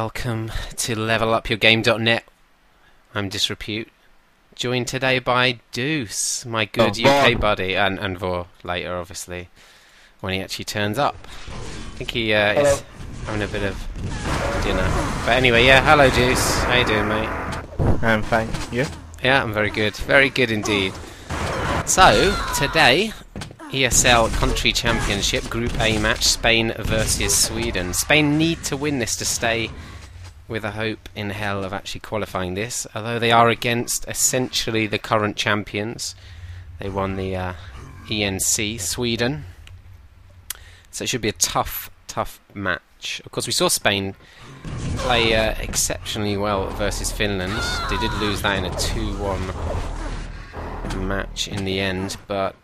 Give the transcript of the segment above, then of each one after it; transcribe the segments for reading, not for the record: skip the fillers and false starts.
welcome to levelupyourgame.net. I'm Disrepute, joined today by Deus, my good UK buddy, and Vor later, obviously, when he actually turns up. I think he is having a bit of dinner. But anyway, yeah, hello Deus. How you doing, mate? I'm fine. You? Yeah, I'm very good. Very good indeed. So, today, ESL Country Championship Group A match, Spain versus Sweden. Spain need to win this to stay with a hope in hell of actually qualifying this, although they are against essentially the current champions. They won the ENC, Sweden. So it should be a tough match. Of course, we saw Spain play exceptionally well versus Finland. They did lose that in a 2-1 match in the end, but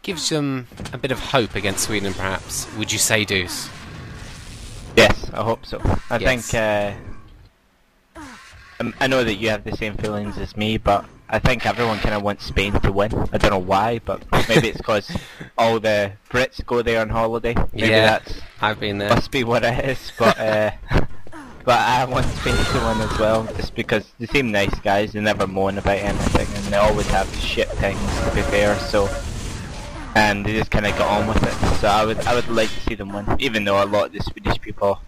gives them a bit of hope against Sweden, perhaps. Would you say, Deus? Yes, I hope so. I Yes. think I know that you have the same feelings as me, but I think everyone kind of wants Spain to win. I don't know why, but maybe it's because all the Brits go there on holiday. Maybe that's I've been there. must be what it is. But but I want Spain to win as well, just because they seem nice guys. They never moan about anything, and they always have shit things, to be fair. So. And they just kind of got on with it. So I would like to see them win, even though a lot of the Swedish people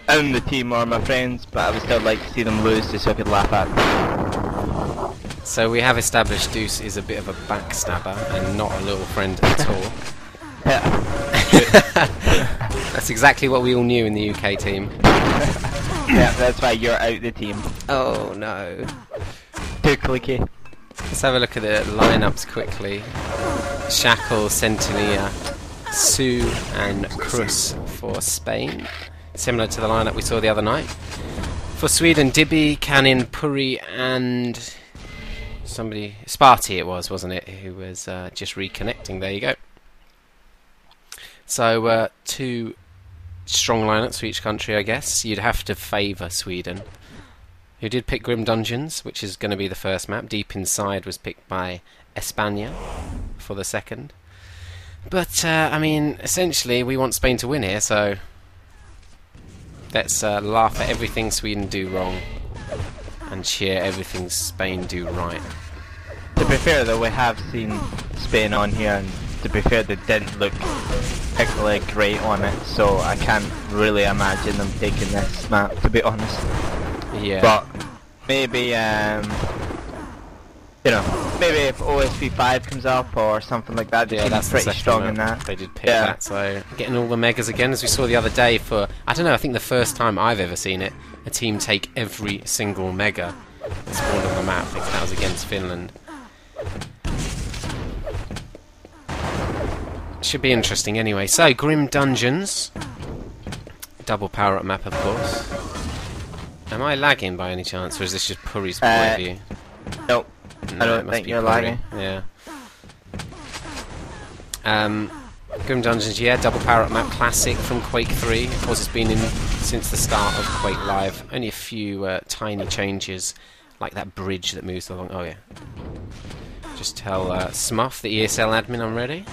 on the team are my friends, but I would still like to see them lose just so I could laugh at them. So we have established Deus is a bit of a backstabber and not a little friend at all. Yeah. That's exactly what we all knew in the UK team. Yeah, that's why you're out the team. Oh no. Too clicky. Let's have a look at the lineups quickly. Shackle, Centinela, Sue and Cruz for Spain. Similar to the lineup we saw the other night. For Sweden, Dibby, Canin, Puri and somebody, Sparty it was, wasn't it, who was just reconnecting. There you go. So two strong lineups for each country, I guess. You'd have to favour Sweden, who did pick Grim Dungeons, which is going to be the first map. Deep Inside was picked by España for the second. But, I mean, essentially, we want Spain to win here, so let's laugh at everything Sweden do wrong and cheer everything Spain do right. To be fair though, we have seen Spain on here, and to be fair, they didn't look particularly great on it, so I can't really imagine them taking this map, to be honest. Yeah. But maybe, you know, maybe if OSP 5 comes up or something like that, they seem pretty strong in that. They did pick that, so getting all the megas again, as we saw the other day for, I don't know, I think the first time I've ever seen it, a team take every single mega that spawned on the map. I think that was against Finland. Should be interesting anyway. So, Grim Dungeons. Double power-up map, of course. Am I lagging by any chance, or is this just Puri's point of view? Nope. No, I don't think you're lagging. Yeah. Grim Dungeons, yeah, double power-up map, classic from Quake 3. Of course, it's been in since the start of Quake Live. Only a few tiny changes, like that bridge that moves along. Oh yeah. Just tell Smuff, the ESL admin, I'm ready.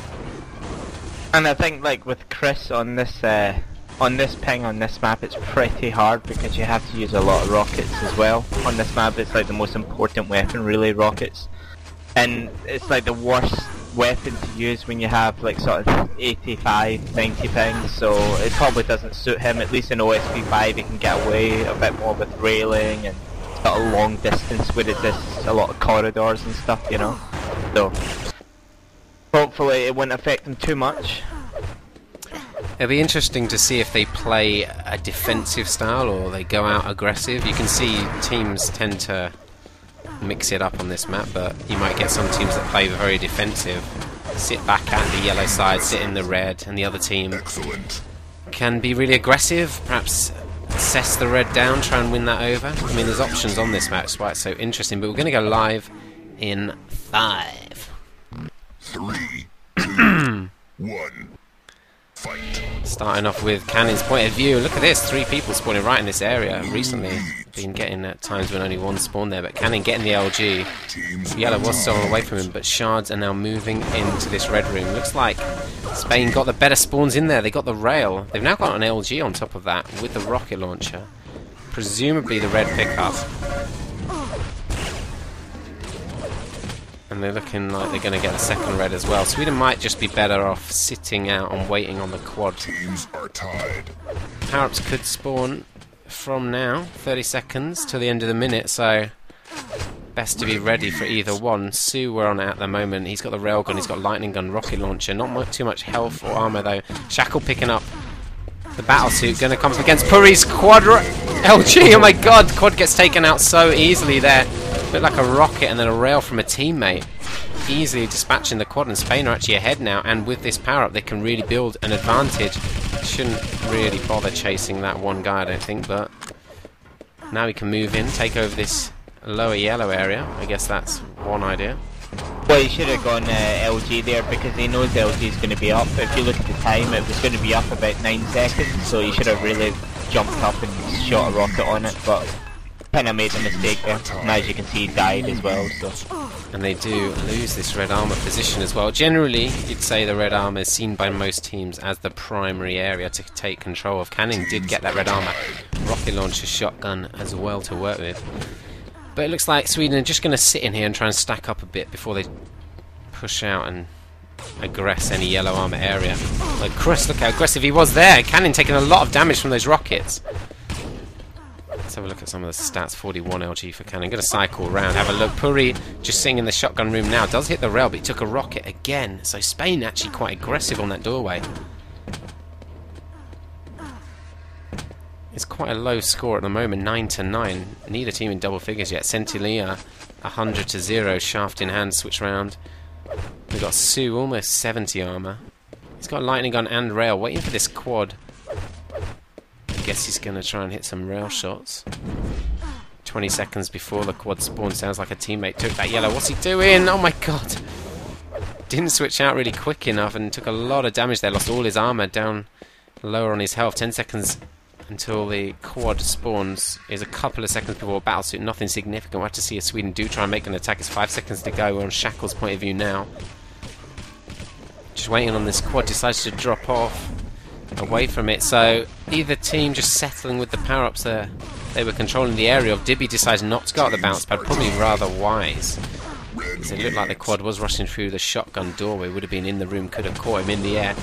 And I think, like with Chris on this ping on this map, it's pretty hard because you have to use a lot of rockets as well. On this map, it's like the most important weapon, really, rockets. And it's like the worst weapon to use when you have like sort of 85, 90 pings, so it probably doesn't suit him. At least in OSP 5 he can get away a bit more with railing and sort of long distance where there's a lot of corridors and stuff, you know. So hopefully it won't affect him too much. It'll be interesting to see if they play a defensive style or they go out aggressive. You can see teams tend to mix it up on this map, but you might get some teams that play very defensive, sit back at the yellow side, sit in the red, and the other team can be really aggressive, perhaps assess the red down, try and win that over. I mean, there's options on this match, why it's so interesting, but we're going to go live in 5. 3, 2, 1. Starting off with Cannon's point of view. Look at this, 3 people spawning right in this area. Recently been getting at times when only 1 spawned there, but Cannon getting the LG. Yellow was stolen away from him, but Shards are now moving into this red room. Looks like Spain got the better spawns in there. They got the rail. They've now got an LG on top of that with the rocket launcher. Presumably the red pickup. And they're looking like they're going to get a second red as well. Sweden might just be better off sitting out and waiting on the quad. Teams are tied. Power-ups could spawn from now, 30 seconds till the end of the minute, so best to be ready for either one. Sue we're on at the moment. He's got the railgun, he's got lightning gun, rocket launcher. Not too much health or armor though. Shackle picking up the battle suit, going to come up against Puri's quad LG. Oh my god, quad gets taken out so easily there. Looked like a rocket and then a rail from a teammate. Easily dispatching the quad, and Spain are actually ahead now, and with this power up they can really build an advantage. Shouldn't really bother chasing that one guy, I don't think, but now we can move in, take over this lower yellow area. I guess that's one idea. Well, he should have gone LG there because he knows LG is going to be up. If you look at the time, it was going to be up about 9 seconds, so he should have really jumped up and shot a rocket on it, but kind of made a mistake there. And as you can see, he died as well. So. And they do lose this red armor position as well. Generally, you'd say the red armor is seen by most teams as the primary area to take control of. Canning did get that red armor. Rocket launcher, shotgun as well to work with. But it looks like Sweden are just going to sit in here and try and stack up a bit before they push out and aggress any yellow armor area. Like Chris, look how aggressive he was there. Canning taking a lot of damage from those rockets. Let's have a look at some of the stats. 41 LG for Cannon. Going to cycle around, have a look. Puri just sitting in the shotgun room now. Does hit the rail, but he took a rocket again. So Spain actually quite aggressive on that doorway. It's quite a low score at the moment, 9-9. Neither team in double figures yet. Centillia 100-0, shaft in hand, switch round. We've got Sue, almost 70 armor. He's got lightning gun and rail, waiting for this quad. I guess he's going to try and hit some rail shots. 20 seconds before the quad spawn. Sounds like a teammate took that yellow. What's he doing? Oh my god. Didn't switch out really quick enough and took a lot of damage there. Lost all his armor, down lower on his health. 10 seconds until the quad spawns. Is a couple of seconds before battlesuit. Nothing significant. We'll have to see if Sweden do try and make an attack. It's 5 seconds to go. We're on Shackle's point of view now. Just waiting on this quad. Decides to drop off away from it. So either team just settling with the power-ups there. They were controlling the area. Dibby decides not to go out the bounce pad. Probably rather wise. Because it looked like the quad was rushing through the shotgun doorway. Would have been in the room. Could have caught him in the air.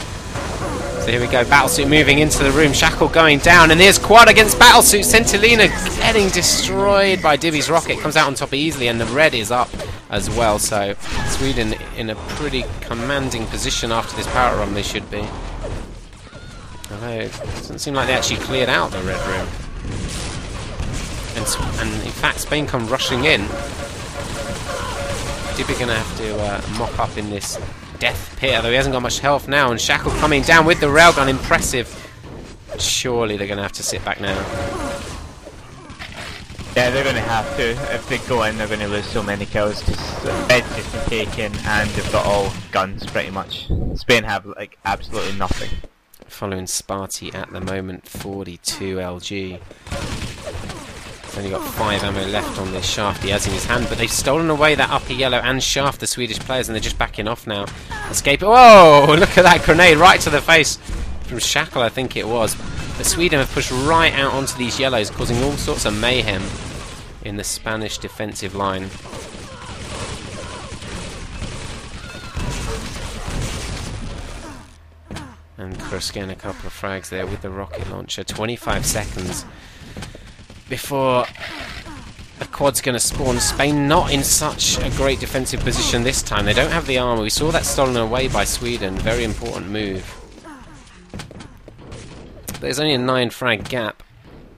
So here we go, Battlesuit moving into the room, Shackle going down, and there's quad against Battlesuit. Centilina getting destroyed by Dibby's rocket, comes out on top easily, and the red is up as well. So Sweden in a pretty commanding position after this power run, they should be. Although it doesn't seem like they actually cleared out the red room. And in fact, Spain come rushing in. Dibby going to have to mop up in this death pit, although he hasn't got much health now, and Shackle coming down with the railgun, impressive. Surely they're going to have to sit back now. Yeah, they're going to have to. If they go in, they're going to lose so many kills, because bed's just been taken, and they've got all guns, pretty much. Spain have, like, absolutely nothing. Following Sparty at the moment, 42 LG. He's only got 5 ammo left on this shaft he has in his hand, but they've stolen away that upper yellow and shaft, the Swedish players, and they're just backing off now. Escape. Whoa! Look at that grenade right to the face from Shackle, I think it was. But Sweden have pushed right out onto these yellows, causing all sorts of mayhem in the Spanish defensive line. And Chris getting a couple of frags there with the rocket launcher. 25 seconds before the quad's going to spawn. Spain not in such a great defensive position this time. They don't have the armor. We saw that stolen away by Sweden. Very important move. There's only a 9 frag gap.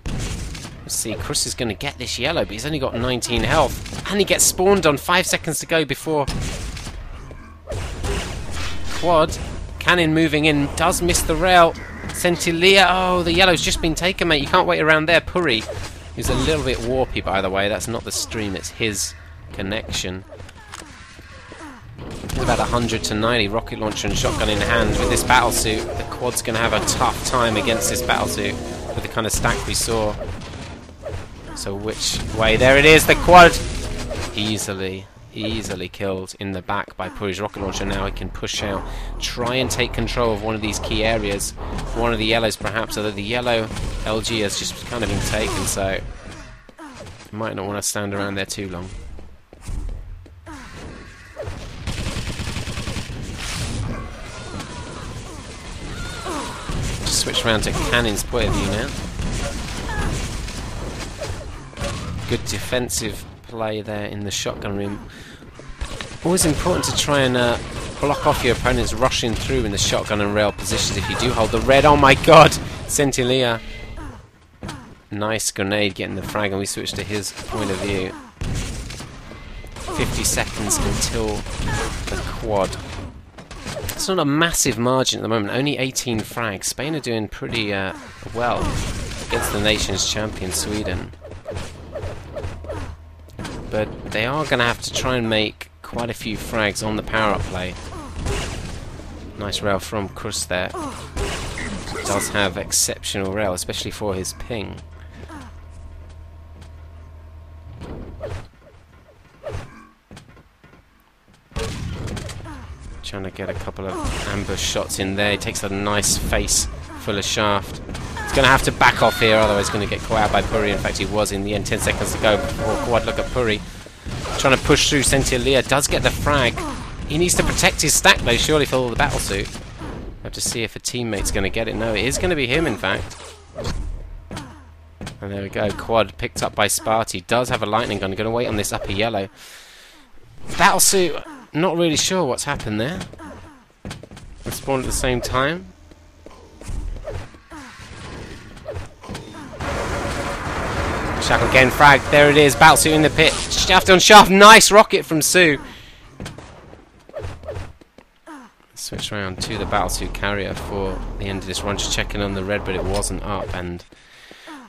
Let's see, Chris is going to get this yellow, but he's only got 19 health. And he gets spawned on 5 seconds to go before quad. Cannon moving in, does miss the rail. Centillia, oh, the yellow's just been taken, mate. You can't wait around there. Puri, who's a little bit warpy, by the way. That's not the stream, it's his connection. It's about 100 to 90, rocket launcher and shotgun in hand. With this battlesuit, the quad's going to have a tough time against this battlesuit with the kind of stack we saw. So which way? There it is, the quad! Easily killed in the back by Puri's rocket launcher. Now he can push out, try and take control of one of these key areas. One of the yellows perhaps, although the yellow LG has just kind of been taken, so he might not want to stand around there too long. Just switch around to Cannon's point of view now. Good defensive play there in the shotgun room. Always important to try and block off your opponents rushing through in the shotgun and rail positions if you do hold the red. Oh my god! Centilea. Nice grenade getting the frag, and we switch to his point of view. 50 seconds until the quad. It's not a massive margin at the moment, only 18 frags. Spain are doing pretty well against the nation's champion, Sweden. But they are going to have to try and make quite a few frags on the power-up play. Nice rail from Krus there. Does have exceptional rail, especially for his ping. Trying to get a couple of ambush shots in there. He takes a nice face full of shaft. He's going to have to back off here, otherwise he's going to get caught out by Puri. In fact, he was in the end. 10 seconds to go before quad. Look at Puri. Trying to push through. Centilea does get the frag. He needs to protect his stack though, surely, for all the battlesuit. Have to see if a teammate's going to get it. No, it is going to be him, in fact. And there we go. Quad picked up by Sparty. Does have a lightning gun. Going to wait on this upper yellow. Battlesuit, not really sure what's happened there. They spawned at the same time. Shackle again, frag. There it is. Battlesuit in the pit. Shaft on shaft. Nice rocket from Sue. Switch around to the battlesuit carrier for the end of this run. Just checking on the red, but it wasn't up. And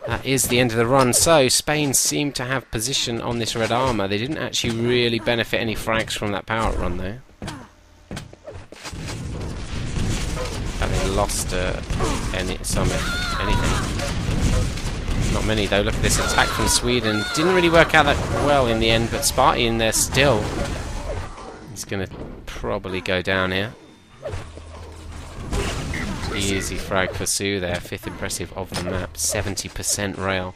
that is the end of the run. So Spain seemed to have position on this red armor. They didn't actually really benefit any frags from that power run though. And they lost anything. Not many though. Look at this attack from Sweden. Didn't really work out that well in the end, but Sparty in there still. He's going to probably go down here. Easy frag for Sue there. 5th impressive of the map. 70% rail.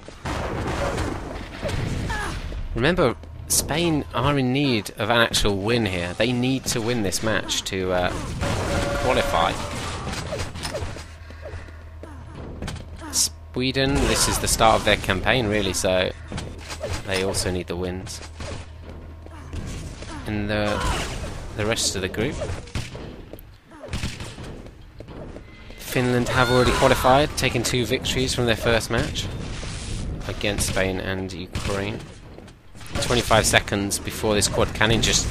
Remember, Spain are in need of an actual win here. They need to win this match to qualify. Sweden, this is the start of their campaign really, so they also need the wins. In the rest of the group, Finland have already qualified, taking 2 victories from their first match against Spain and Ukraine. 25 seconds before this quad cannon just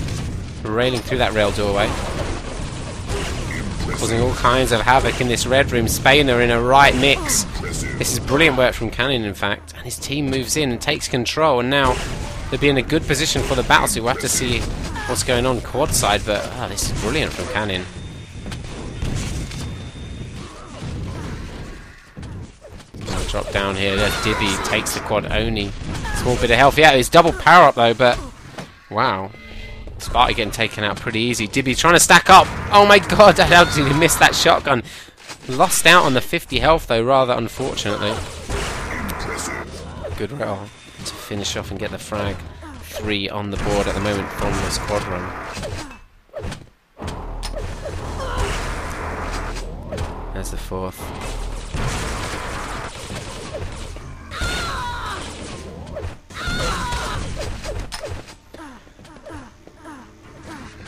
railing through that rail doorway, causing all kinds of havoc in this red room. Spain are in a right mix. This is brilliant work from Cannon, in fact, and his team moves in and takes control, and now they'll be in a good position for the battle, so we'll have to see what's going on quad side, but this is brilliant from Cannon. Drop down here. Dibby takes the quad only. Small bit of health. Yeah, it's double power up though, but wow. Sparty getting taken out pretty easy. Dibby trying to stack up. Oh my god, how did he miss that shotgun? Lost out on the 50 health though, rather unfortunately. Good roll to finish off and get the frag. 3 on the board at the moment from this quad run. There's the 4th.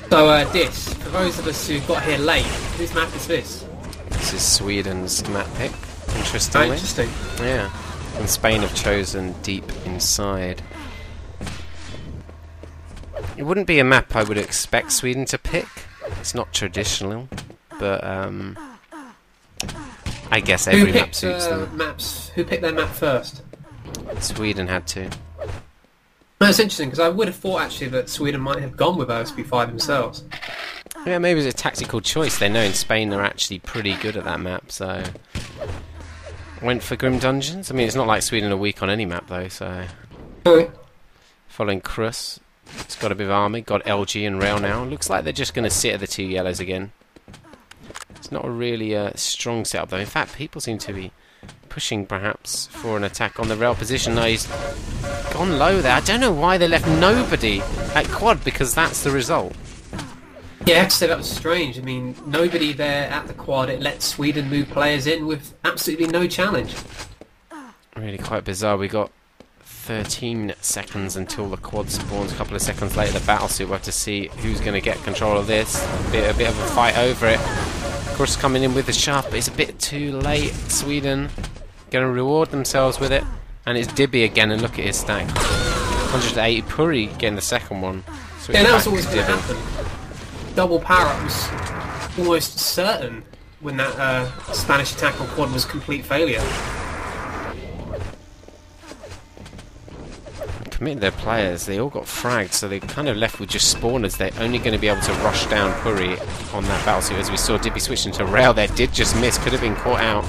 So, Dis, for those of us who got here late, whose map is this? This is Sweden's map pick, interestingly. Oh, interesting. Yeah. And Spain have chosen Deep Inside. It wouldn't be a map I would expect Sweden to pick. It's not traditional, but I guess every map suits them. Who picked their map first? Sweden had to. That's interesting, because I would have thought actually that Sweden might have gone with OSB5 themselves. Yeah, maybe it's a tactical choice. They know in Spain they're actually pretty good at that map, so... Went for Grim Dungeons. I mean, it's not like Sweden are weak on any map, though, so... Following Krus. It's got a bit of army. Got LG and Rail now. Looks like they're just going to sit at the 2 yellows again. It's not a really strong setup, though. In fact, people seem to be pushing, perhaps, for an attack on the Rail position. No, he's gone low there. I don't know why they left nobody at quad, because that's the result. Yeah, I have to say that was strange. I mean, nobody there at the quad. It let Sweden move players in with absolutely no challenge. Really quite bizarre. We got 13 seconds until the quad spawns. A couple of seconds later, the battle suit. We'll have to see who's going to get control of this. A bit of a fight over it. Of course, coming in with the shaft, but it's a bit too late. Sweden going to reward themselves with it. And it's Dibby again, and look at his stack. 180. Puri getting the second one. So yeah, that was always going to happen. Double power-up was almost certain when that Spanish attack on quad was complete failure. Committed their players, they all got fragged, so they're kind of left with just spawners. They're only going to be able to rush down Puri on that battlesuit. As we saw Dibby switch into Rail there, did just miss, could have been caught out.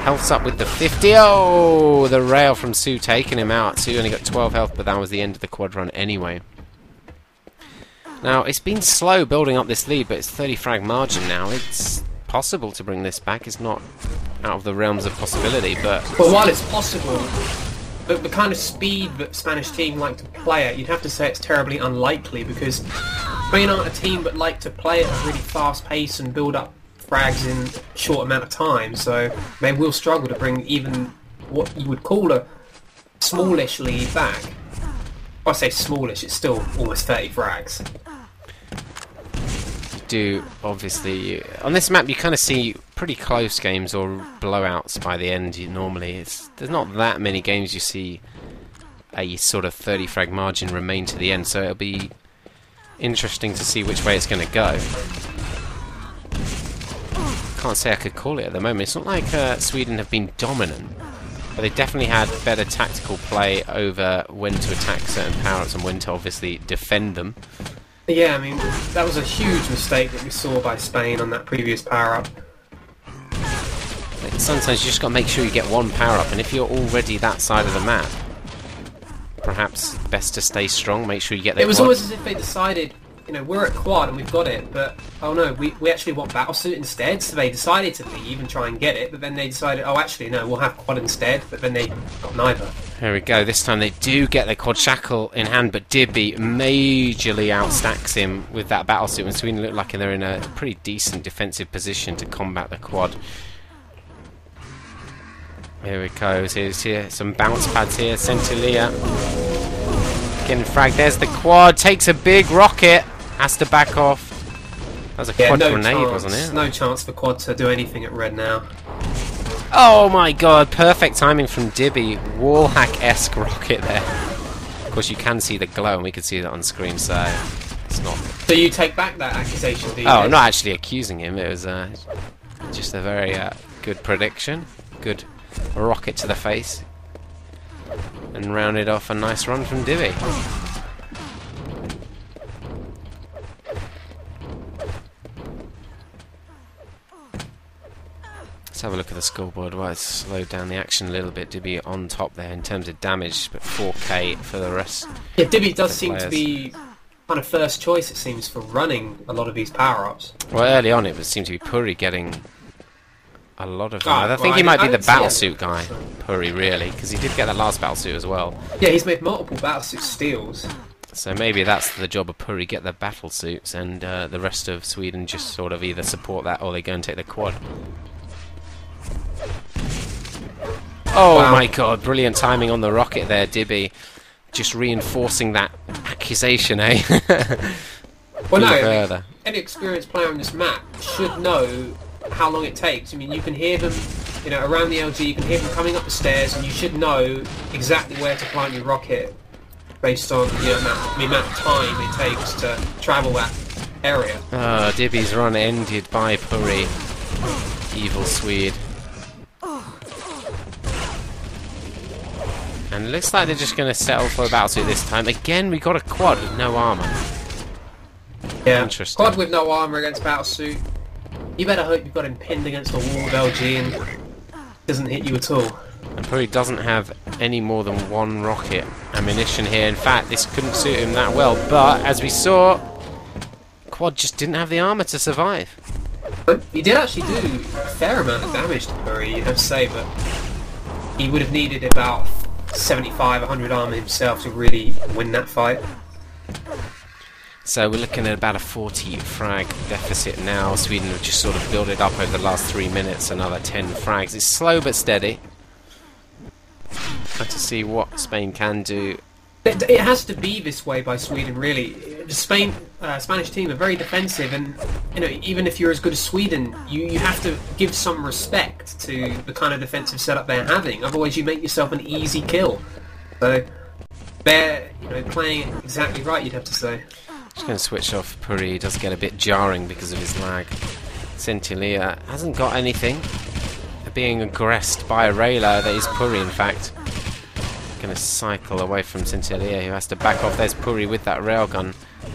Health's up with the 50. Oh, the Rail from Sue taking him out. Sue only got 12 health, but that was the end of the quad run anyway. Now, it's been slow building up this lead, but it's 30 frag margin now. It's possible to bring this back. It's not out of the realms of possibility, but... Well, while it's possible, the kind of speed that Spanish team like to play at, you'd have to say it's terribly unlikely, because Spain aren't a team that like to play at a really fast pace and build up frags in a short amount of time, so they will struggle to bring even what you would call a smallish lead back. I say smallish, it's still almost 30 frags. Do obviously on this map you kind of see pretty close games or blowouts by the end. Normally, there's not that many games you see a sort of 30 frag margin remain to the end, so it'll be interesting to see which way it's going to go. Can't say I could call it at the moment. It's not like Sweden have been dominant, but they definitely had better tactical play over when to attack certain power-ups and when to obviously defend them. Yeah, I mean, that was a huge mistake that we saw by Spain on that previous power-up. Sometimes you just got to make sure you get one power-up, and if you're already that side of the map, perhaps best to stay strong, make sure you get that. It was almost as if they decided, you know, we're at quad and we've got it, but oh no, we actually want battlesuit instead, so they decided to leave and try and get it, but then they decided, oh actually no, we'll have quad instead, but then they got neither. Here we go, this time they do get their quad shackle in hand, but Dibby majorly outstacks him with that battlesuit, and Sweden look like they're in a pretty decent defensive position to combat the quad. Here it goes, here's some bounce pads here, Centulia getting fragged, there's the quad, takes a big rocket, has to back off. That was a quad grenade, wasn't it? No chance for quad to do anything at red now. Oh my god, perfect timing from Dibby. Wallhack-esque rocket there. Of course you can see the glow, and we can see that on screen, so it's not... So you take back that accusation, do you? Oh, I'm not actually accusing him, it was just a very good prediction. Good rocket to the face. And rounded off a nice run from Dibby. Let's have a look at the scoreboard. Well, it's slowed down the action a little bit. Dibby on top there in terms of damage, but 4k for the rest. Yeah, Dibby does seem to be kind of first choice, it seems, for running a lot of these power-ups. Well, early on it seemed to be Puri getting a lot of them. I think he might be the battlesuit guy, Puri, really, because he did get that last battlesuit as well. Yeah, he's made multiple battlesuit steals. So maybe that's the job of Puri, get the battlesuits, and the rest of Sweden just sort of either support that or they go and take the quad. Oh wow. My god, brilliant timing on the rocket there, Dibby. Just reinforcing that accusation, eh? Well, no, any experienced player on this map should know how long it takes. I mean, you can hear them, you know, around the LG, you can hear them coming up the stairs, and you should know exactly where to plant your rocket based on the amount of time it takes to travel that area. Oh, Dibby's run ended by Puri. Evil Swede. And it looks like they're just going to settle for a battlesuit this time. Again, we got a quad with no armour. Yeah, Interesting. quad with no armor against battlesuit. You better hope you've got him pinned against the wall with LG and doesn't hit you at all. And probably doesn't have any more than one rocket ammunition here. In fact, this couldn't suit him that well. But as we saw, Quad just didn't have the armor to survive. But he did actually do a fair amount of damage to Curry, you have to say, but he would have needed about 75, 100 armor himself to really win that fight. So we're looking at about a 40 frag deficit now. Sweden have just sort of built it up over the last 3 minutes, another 10 frags. It's slow but steady. Try to see what Spain can do. It has to be this way by Sweden, really. The Spanish team are very defensive, and you know, even if you're as good as Sweden, you have to give some respect to the kind of defensive setup they're having. Otherwise, you make yourself an easy kill. So they're, you know, playing it exactly right, you'd have to say. Just going to switch off Puri. He does get a bit jarring because of his lag. Centinela hasn't got anything. Being aggressed by a railer, that is Puri in fact. Going to cycle away from Centinela, who has to back off. There's Puri with that railgun.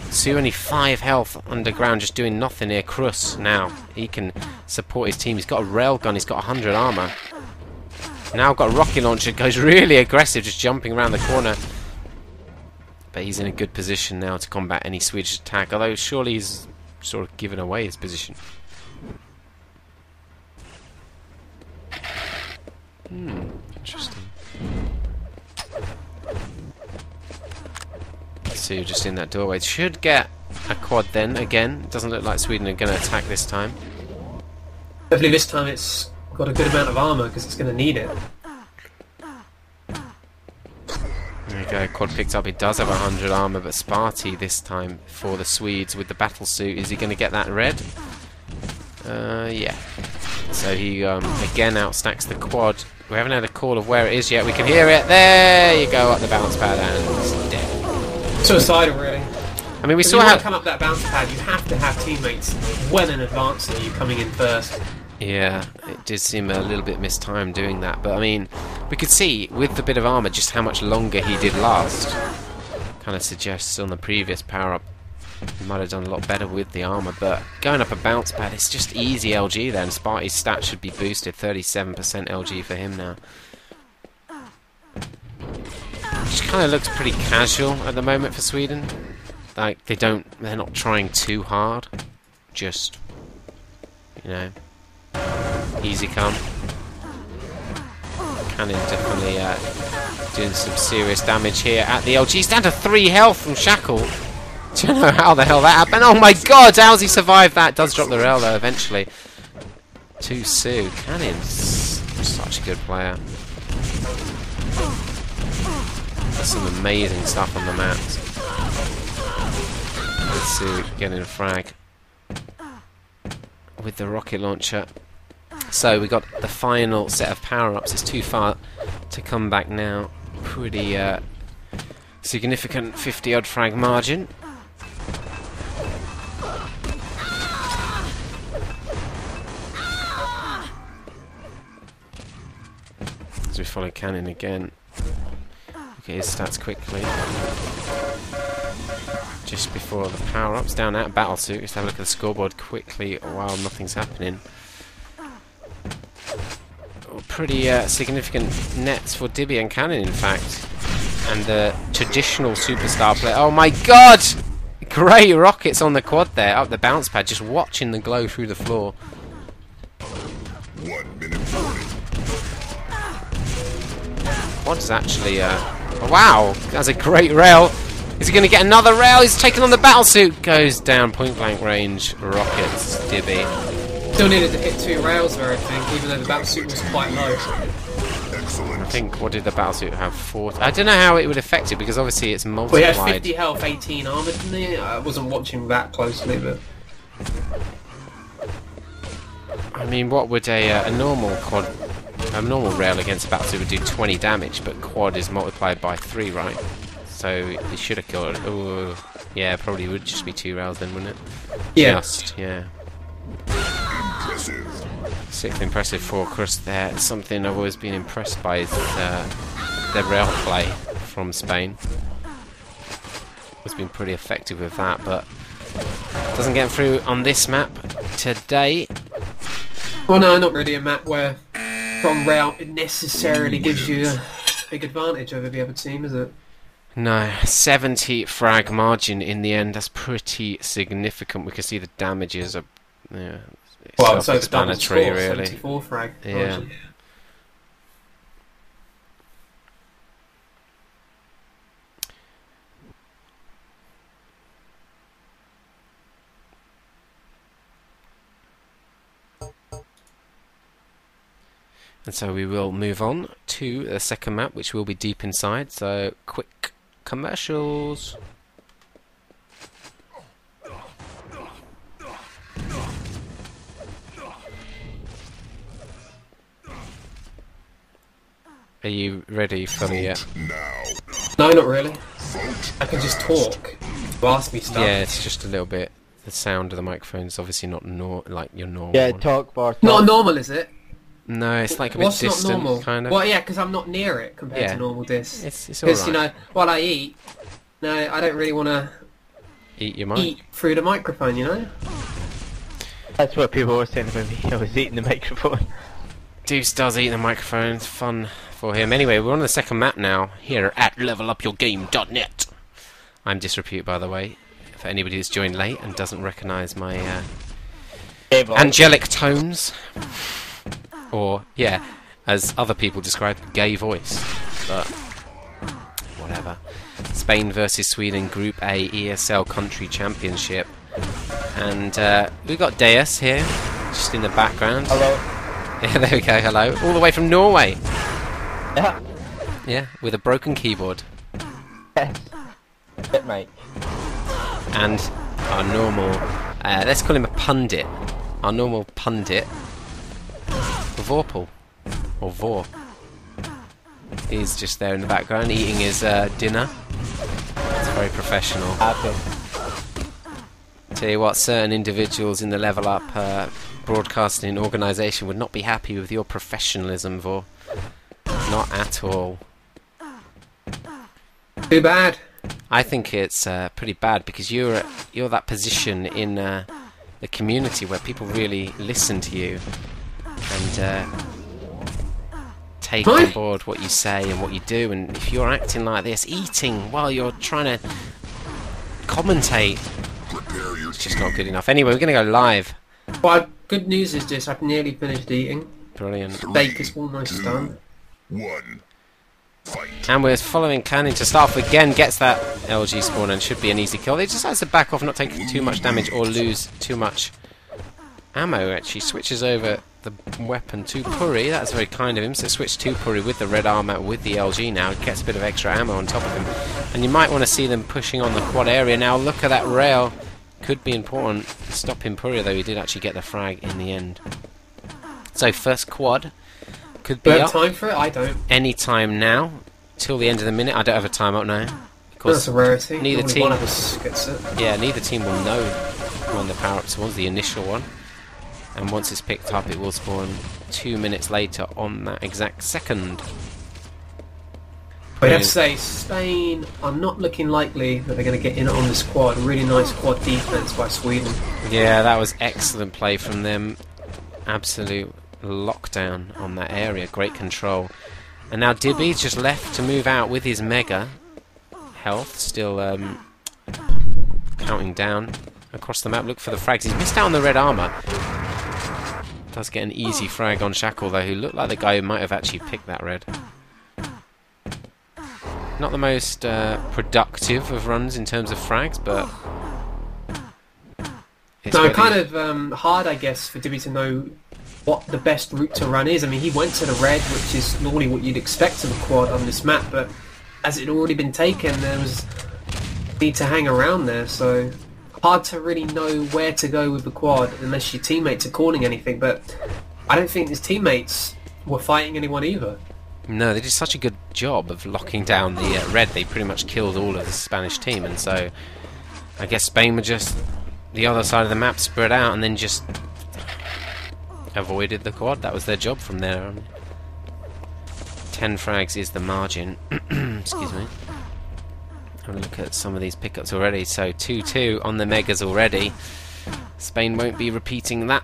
Su only 5 health underground, just doing nothing here. Krus now, he can support his team. He's got a railgun, he's got 100 armor. Now got a rocket launcher, goes really aggressive, just jumping around the corner. But he's in a good position now to combat any Swedish attack, although surely he's sort of given away his position. Interesting. So just in that doorway. Should get a quad then, again. Doesn't look like Sweden are going to attack this time. Hopefully this time it's got a good amount of armor, because it's going to need it. There we go, quad picked up. He does have 100 armor, but Sparty this time for the Swedes with the battle suit. Is he going to get that red? Yeah. So he again outstacks the quad. We haven't had a call of where it is yet. We can hear it. There you go, up the bounce pad, and it's dead. Suicidal, really. I mean, we If saw you how... want to come up that bounce pad, you have to have teammates well in advance of you coming in first. Yeah, it did seem a little bit mistimed doing that, but I mean, we could see with the bit of armor just how much longer he did last. Kind of suggests on the previous power-up he might have done a lot better with the armor, but going up a bounce pad, it's just easy LG then. Sparty's stats should be boosted, 37% LG for him now. Which kind of looks pretty casual at the moment for Sweden. Like, they're not trying too hard. Just, you know, easy come. Cannon definitely doing some serious damage here at the LG. He's down to 3 health from Shackle. Do you know how the hell that happened? Oh my god, how's he survived that? Does drop the rail though eventually. To Sue. Cannon's such a good player. That's some amazing stuff on the maps. Let's Sue getting a frag with the rocket launcher. So we got the final set of power-ups. It's too far to come back now. Pretty significant 50-odd frag margin. As we follow Cannon again. Look at his stats quickly. Just before the power-ups, down at Battlesuit. Just have a look at the scoreboard quickly while nothing's happening. Pretty significant nets for Dibby and Cannon, in fact. And the traditional superstar player. Oh my god! Great rockets on the quad there, up the bounce pad, just watching the glow through the floor. 1 minute 40. Quad's actually, oh, wow, that's a great rail. Is he going to get another rail? He's taking on the battlesuit. Goes down point blank range. Rockets, Dibby. Still needed to hit 2 rails there, I think, even though the battlesuit was quite low. I think, what did the battlesuit have? 4? I don't know how it would affect it, because obviously it's Well, multiplied. he had 50 health, 18 armor, didn't he? I wasn't watching that closely, but... I mean, what would a normal quad... A normal rail against a battlesuit would do 20 damage, but quad is multiplied by 3, right? So he should have killed it. Ooh, yeah, probably would just be 2 rails then, wouldn't it? Yeah. Just, yeah. Sixth impressive for Chris there. Something I've always been impressed by is their rail play from Spain. Has been pretty effective with that, but Doesn't get through on this map today. Well, no, not really a map where from route it necessarily gives you a big advantage over the other team, is it? No, 70 frag margin in the end. That's pretty significant. We can see the damages are Well, so it's double self-explanatory, score, really. 74 frag. Yeah. margin. And so we will move on to the second map, which will be deep inside. So, quick commercials. Are you ready fully yet? No, not really. I can just talk. You ask me stuff. Yeah, it's just a little bit. The sound of the microphone is obviously not like your normal Yeah, one. talk bar. Not normal, is it? No, it's like a bit What's not distant, normal? kind of. Well, yeah, because I'm not near it compared Yeah. to normal disc. It's Because, alright. you know, while I eat, no, I don't really want to Eat your mic. eat through the microphone, you know? That's what people were saying about me. I was eating the microphone. Deuce does eat the microphone. It's fun for him. Anyway, we're on the second map now, here at levelupyourgame.net. I'm Disrepute, by the way, for anybody that's joined late and doesn't recognise my angelic tones. Or, yeah, as other people describe, gay voice. But, whatever. Spain versus Sweden, Group A, ESL Country Championship. And we've got Deus here, just in the background. Hello. Yeah, there we go, hello. All the way from Norway. Yeah. Yeah, with a broken keyboard. Yes. Bit mate. And our normal, let's call him a pundit. Our normal pundit, Vorpal. Or Vor. He's just there in the background eating his dinner. It's very professional. Happy. Tell you what, certain individuals in the Level Up broadcasting organisation would not be happy with your professionalism, Vor. Not at all. Too bad. I think it's pretty bad because you're that position in the community where people really listen to you and take on board what you say and what you do. And if you're acting like this, eating while you're trying to commentate, it's just not good enough. Anyway, we're going to go live. Well, good news is this, I've nearly finished eating. Brilliant. Steak is almost done. 1. Fight. And we're following Canning to start off again, gets that LG spawn and should be an easy kill. He decides to back off, not take too much damage or lose too much ammo. Actually switches over the weapon to Puri. That's very kind of him. So switch to Puri with the red armor with the LG now. Gets a bit of extra ammo on top of him. And you might want to see them pushing on the quad area now. Look at that rail. Could be important. Stopping Puri though, he did actually get the frag in the end. So first quad could be Do you have up time for it? I don't. any time now till the end of the minute. I don't have a timeout now. Of That's course, a rarity. neither Only team- one of us gets it. yeah, neither team will know when the power-up spawns, the initial one. And once it's picked up, it will spawn 2 minutes later on that exact second. But I have to say, Spain are not looking likely that they're going to get in on this quad. Really nice quad defense by Sweden. Yeah, that was excellent play from them. Absolute lockdown on that area. Great control. And now Dibby's just left to move out with his mega health. Still counting down across the map. Look for the frags. He's missed out on the red armor. Does get an easy frag on Shackle though, who looked like the guy who might have actually picked that red. Not the most productive of runs in terms of frags, but it's No, ready. kind of hard, I guess, for Dibby to know what the best route to run is. I mean, he went to the red, which is normally what you'd expect of a quad on this map, but as it had already been taken, there was need to hang around there, so hard to really know where to go with the quad unless your teammates are calling anything, but I don't think his teammates were fighting anyone either. No, they did such a good job of locking down the red. They pretty much killed all of the Spanish team, and so I guess Spain were just the other side of the map, spread out, and then just avoided the quad. That was their job from there on. 10 frags is the margin. Excuse me. Have a look at some of these pickups already. So 2-2 on the Megas already. Spain won't be repeating that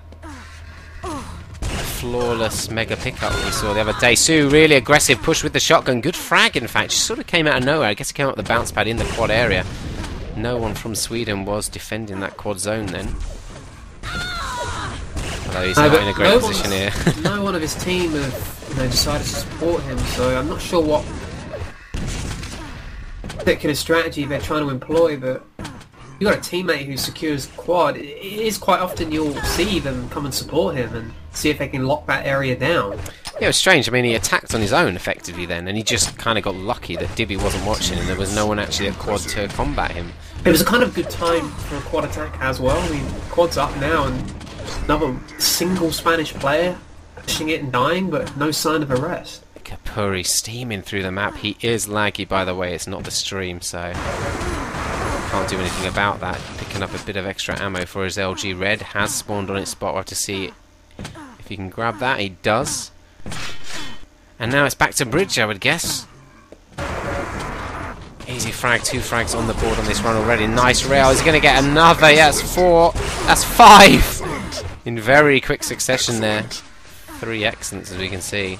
flawless Mega pickup we saw the other day. Su, really aggressive push with the shotgun. Good frag, in fact. She sort of came out of nowhere. I guess he came up with the bounce pad in the quad area. No one from Sweden was defending that quad zone then. Although he's not in a great position here. No one of his team have decided to support him, so I'm not sure what particular strategy they're trying to employ, but you got a teammate who secures quad, it is quite often you'll see them come and support him and see if they can lock that area down. Yeah, it was strange. I mean, he attacked on his own effectively then, and he just kind of got lucky that Dibby wasn't watching and there was no one actually at quad to combat him. It was a kind of good time for a quad attack as well. I mean, quad's up now and another single Spanish player pushing it and dying, but no sign of arrest. Kapuri steaming through the map. He is laggy, by the way. It's not the stream, so can't do anything about that. Picking up a bit of extra ammo for his LG Red. Has spawned on its spot. We'll have to see if he can grab that. He does. And now it's back to bridge, I would guess. Easy frag. 2 frags on the board on this run already. Nice rail. He's going to get another. Yeah, that's 4. That's 5 in very quick succession there. 3 excellents, as we can see.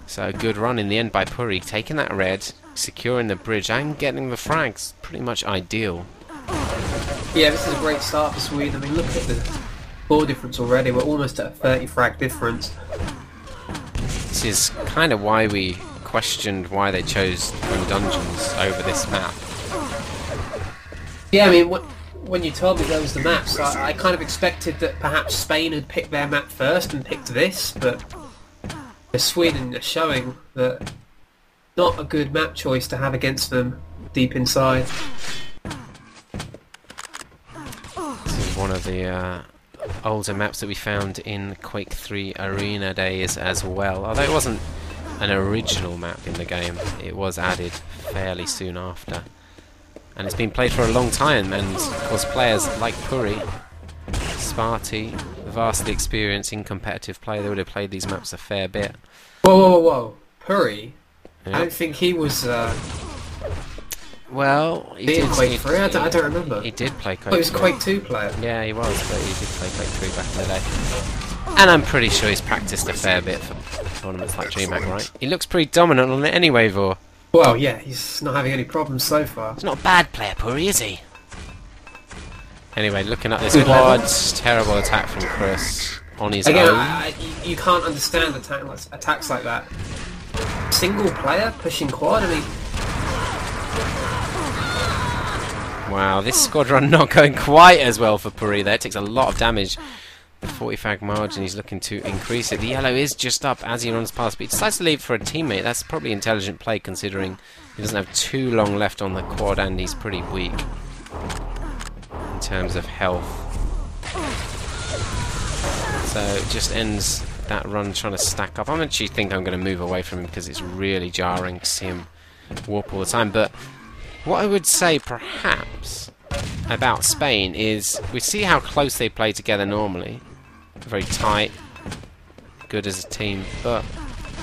So a good run in the end by Puri, taking that red, securing the bridge and getting the frags. Pretty much ideal. Yeah, this is a great start for Sweden. I mean, look at the score difference already. We're almost at a 30 frag difference. This is kind of why we questioned why they chose Twin Dungeons over this map. Yeah, I mean, when you told me those were the maps, I kind of expected that perhaps Spain had picked their map first and picked this, but Sweden are showing that not a good map choice to have against them deep inside. This is one of the older maps that we found in Quake 3 Arena days as well. Although it wasn't an original map in the game, it was added fairly soon after. And it's been played for a long time, and of course players like Puri, Sparty, vastly experienced in competitive play, they would have played these maps a fair bit. Whoa. Puri? Yeah. I don't think he was well, he in did Quake 3, I don't remember. He did play Quake 3. Oh, he was a Quake 2 player. Yeah, he was, but he did play Quake 3 back in the day. And I'm pretty sure he's practiced a fair bit for tournaments like DreamHack, right? He looks pretty dominant on it anyway, Vor. Well, yeah, he's not having any problems so far. He's not a bad player, Puri, is he? Anyway, looking at this quads, terrible attack from Chris on his own. You can't understand attacks like that. Single player pushing quad, I mean... Wow, this squad run not going quite as well for Puri there. It takes a lot of damage. The 40 frag margin, he's looking to increase it. The yellow is just up as he runs past, but he decides to leave for a teammate. That's probably intelligent play considering he doesn't have too long left on the quad and he's pretty weak in terms of health. So it just ends that run trying to stack up. I actually think I'm going to move away from him because it's really jarring to see him warp all the time. But what I would say perhaps about Spain is we see how close they play together normally. Very tight, good as a team, but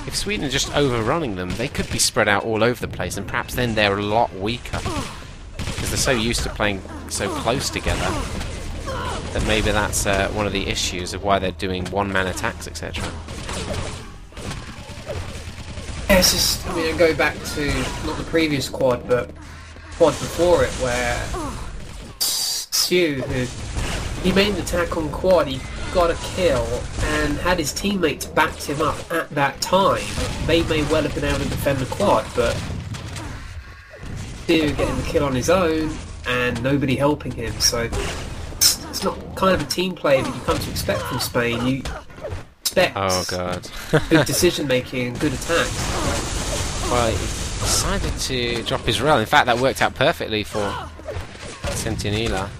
if Sweden are just overrunning them, they could be spread out all over the place, and perhaps then they're a lot weaker because they're so used to playing so close together that maybe that's one of the issues of why they're doing one-man attacks, etc. Yeah, it's just, I mean, I go back to not the previous quad, but quad before it, where Stu, he made an attack on quad, he got a kill, and had his teammates backed him up at that time, they may well have been able to defend the quad, but Stu getting the kill on his own, and nobody helping him, so it's not kind of a team play that you come to expect from Spain. You expect good decision making and good attacks. Well, he decided to drop his rail. In fact, that worked out perfectly for Sentinela.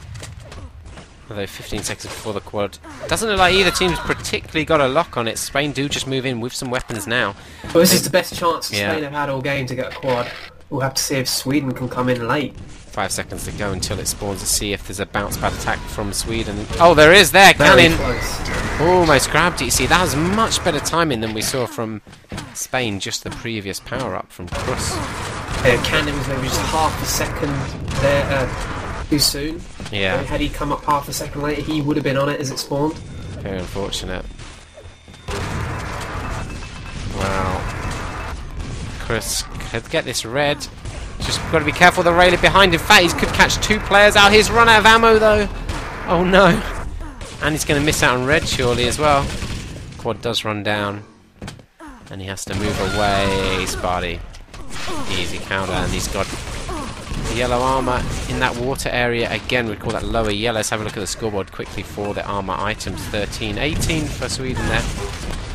Although 15 seconds before the quad. Doesn't look like either team's particularly got a lock on it. Spain do just move in with some weapons now. Well, this is the best chance Spain have had all game to get a quad. We'll have to see if Sweden can come in late. 5 seconds to go until it spawns to see if there's a bounce pad attack from Sweden. Oh, there is there! Very Cannon! close. Almost grabbed it. You see, that was much better timing than we saw from Spain, just the previous power-up from Cruz. Cannon was maybe just half a second there too soon. Yeah. Had he come up half a second later, he would have been on it as it spawned. Very unfortunate. Wow. Chris could get this red. Just got to be careful of the railer behind. In fact, he could catch 2 players out. He's run out of ammo though. Oh no. And he's going to miss out on red surely as well. Quad does run down. And he has to move away. Sparty. Easy counter. And he's got the yellow armor in that water area. Again, we call that lower yellow. Let's have a look at the scoreboard quickly for the armor items. 13, 18 for Sweden there.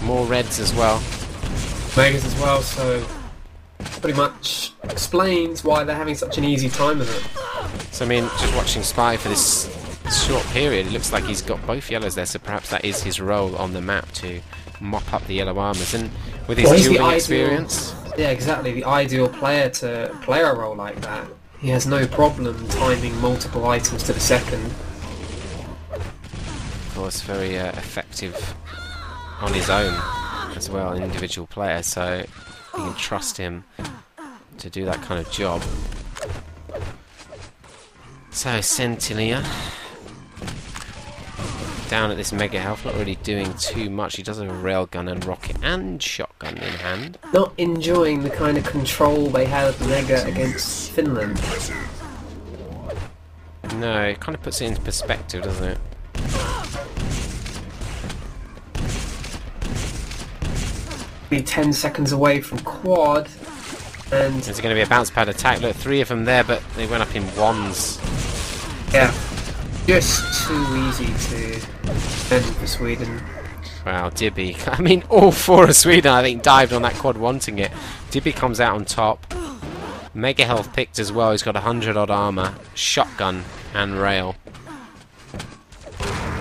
More reds as well. Megas as well, so pretty much explains why they're having such an easy time with it. So I mean, just watching Spy for this short period, it looks like he's got both yellows there, so perhaps that is his role on the map to mop up the yellow armors. And with his dueling experience... Yeah, exactly, the ideal player to play a role like that. He has no problem timing multiple items to the second. Of course, very effective on his own as well, an individual player, so you can trust him to do that kind of job. So Centillia down at this mega health, not really doing too much. He does have a railgun and rocket and shotgun in hand. Not enjoying the kind of control they had at the mega against Finland. No, it kind of puts it into perspective, doesn't it? Be 10 seconds away from quad, and Is it going to be a bounce pad attack? Look, 3 of them there, but they went up in ones. yeah, just too easy to defend for Sweden. Wow, Dibby. I mean, all 4 of Sweden, I think, dived on that quad wanting it. Dibby comes out on top. Mega health picked as well. He's got 100 odd armor, shotgun, and rail.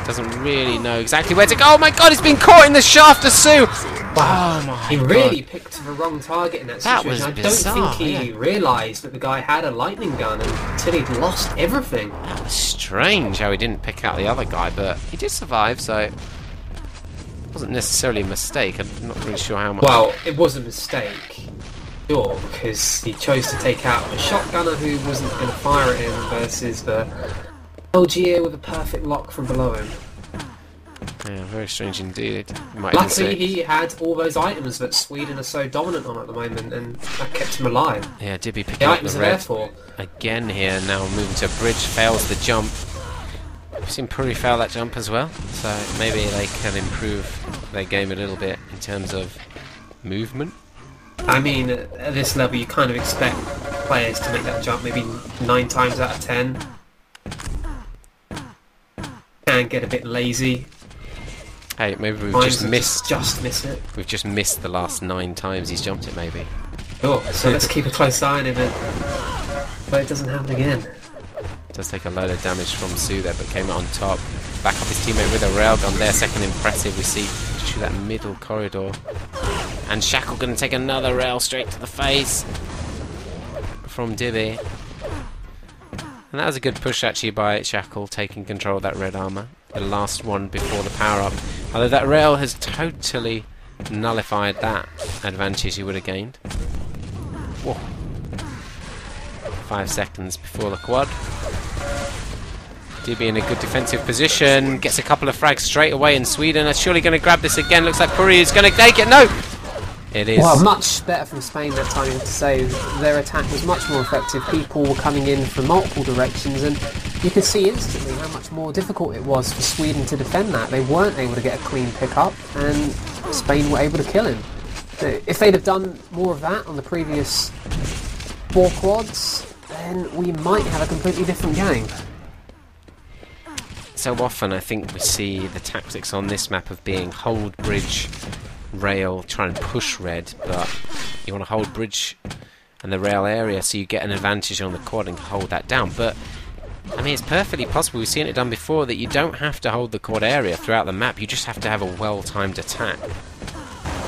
Doesn't really know exactly where to go. Oh my god, he's been caught in the shaft of Sue! Wow, Oh my he god. really picked the wrong target in that That situation. was I bizarre, don't think he realised that the guy had a lightning gun until he'd lost everything. That was strange how he didn't pick out the other guy, but he did survive, so it wasn't necessarily a mistake. I'm not really sure how much. Well, it was a mistake, sure, because he chose to take out a shotgunner who wasn't going to fire at him versus the LGA with a perfect lock from below him. Yeah, very strange indeed. You might even Luckily, say- he had all those items that Sweden are so dominant on at the moment, and that kept him alive. Yeah, Dibby picking The up items the are there red for. again here. Now moving to a bridge, fails the jump. We've seen Puri fail that jump as well, so maybe they can improve their game a little bit in terms of movement. I mean, at this level, you kind of expect players to make that jump maybe 9 times out of 10. And get a bit lazy. Hey, maybe we've Times just that missed. just miss it. We've just missed the last 9 times he's jumped it. Maybe. Sure, so let's keep a close eye on him, but it doesn't happen again. Does take a load of damage from Sue there, but came out on top. Back up his teammate with a railgun there. Second impressive. We see just through that middle corridor. And Shackle going to take another rail straight to the face from Dibby. And that was a good push actually by Shackle, taking control of that red armor. The last one before the power up. Although that rail has totally nullified that advantage he would have gained. Whoa. 5 seconds before the quad. Dibby in a good defensive position. Gets a couple of frags straight away, and Sweden are surely going to grab this again. Looks like Puri is going to take it. No! It is. Well, much better from Spain that time, you have to say. Their attack was much more effective. People were coming in from multiple directions, and you could see instantly how much more difficult it was for Sweden to defend that. They weren't able to get a clean pickup, and Spain were able to kill him. If they'd have done more of that on the previous 4 quads, then we might have a completely different game. So often I think we see the tactics on this map of being hold bridge, rail, try and push red, but you want to hold bridge and the rail area so you get an advantage on the quad and hold that down. But I mean, it's perfectly possible, we've seen it done before, that you don't have to hold the quad area throughout the map. You just have to have a well-timed attack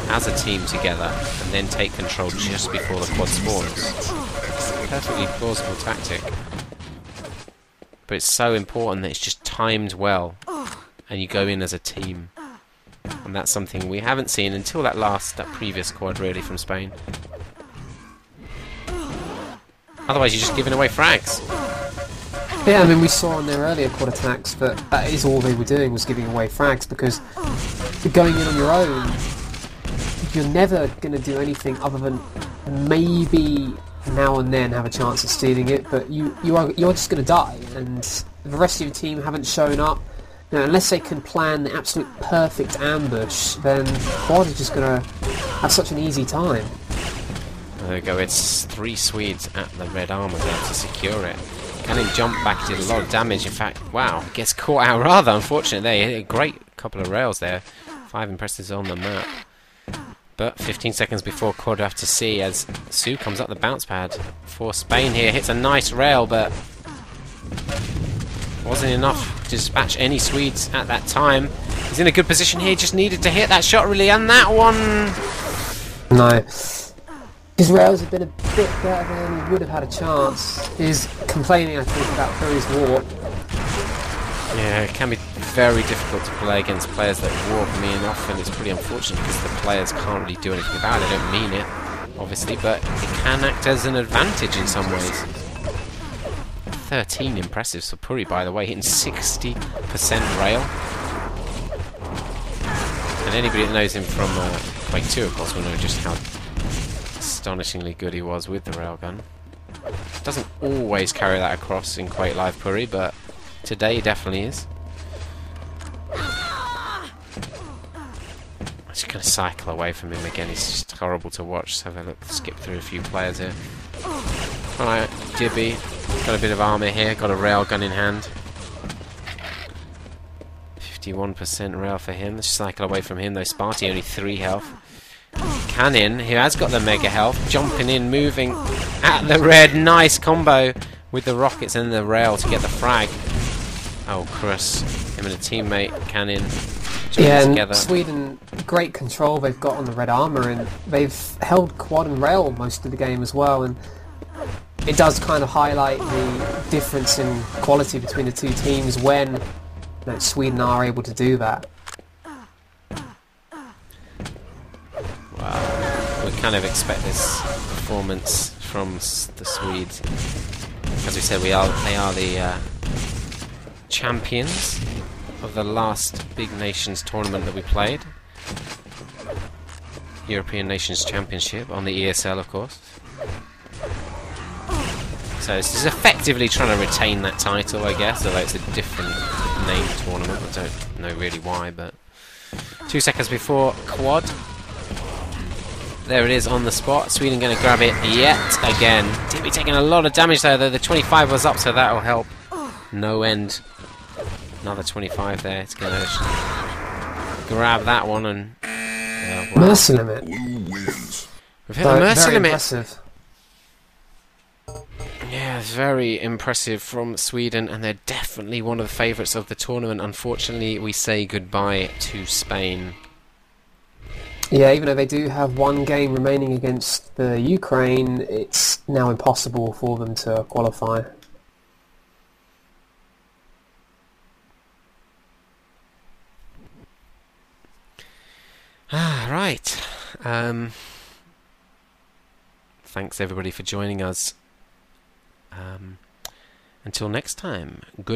as a team together and then take control just before the quad spawns. Perfectly plausible tactic. But it's so important that it's just timed well and you go in as a team. And that's something we haven't seen until that previous quad really from Spain. Otherwise, you're just giving away frags. Yeah, I mean, we saw on their earlier quad attacks that that is all they were doing, was giving away frags, because you're going in on your own, you're never going to do anything other than maybe now and then have a chance at stealing it, but you're just going to die, and the rest of your team haven't shown up. You know, unless they can plan the absolute perfect ambush, then quad is just going to have such an easy time. There we go, it's 3 Swedes at the red armor there to secure it. Cannon jump back, did a lot of damage. In fact, wow, gets caught out rather unfortunate there. A great couple of rails there. 5 impresses on the map. But 15 seconds before quad have to see as Sue comes up the bounce pad for Spain here. Hits a nice rail, but wasn't enough to dispatch any Swedes at that time. He's in a good position here, just needed to hit that shot really, and that one... No. His rails have been a bit better than he would have had a chance. He's complaining, I think, about Curry's warp. Yeah, it can be very difficult to play against players that warp me, and often it's pretty unfortunate because the players can't really do anything about it. I don't mean it, obviously, but it can act as an advantage in some ways. 13 impressive for Puri, by the way, hitting 60% rail. And anybody that knows him from Quake 2, of course, will know just how astonishingly good he was with the railgun. Doesn't always carry that across in Quake Live Puri, but today definitely is. I'm just going to cycle away from him again. He's just horrible to watch. Let's have a look, skip through a few players here. Alright, Gibby. Got a bit of armor here, got a railgun in hand. 51% rail for him. Let's cycle away from him though. Sparty only 3 health. Cannon, who has got the mega health, jumping in, moving at the red. Nice combo with the rockets and the rail to get the frag. Oh, Chris, him and a teammate, Cannon, Yeah, together. and Sweden, great control they've got on the red armor, and they've held quad and rail most of the game as well, and it does kind of highlight the difference in quality between the two teams when Sweden are able to do that. We kind of expect this performance from the Swedes. As we said, they are the champions of the last Big Nations tournament that we played. European Nations Championship on the ESL, of course. So this is effectively trying to retain that title, I guess, although it's a different named tournament. I don't know really why, but 2 seconds before quad. There it is on the spot. Sweden going to grab it yet again. Didn't be taking a lot of damage though. The 25 was up, so that'll help. No end. Another 25 there. It's going to grab that one and... wow. Mercy limit. Blue wins. We've hit the mercy very limit. Impressive. Yeah, very impressive from Sweden, and they're definitely one of the favourites of the tournament. Unfortunately, we say goodbye to Spain. Yeah, even though they do have one game remaining against the Ukraine, it's now impossible for them to qualify. Ah, right. Thanks everybody for joining us. Until next time, good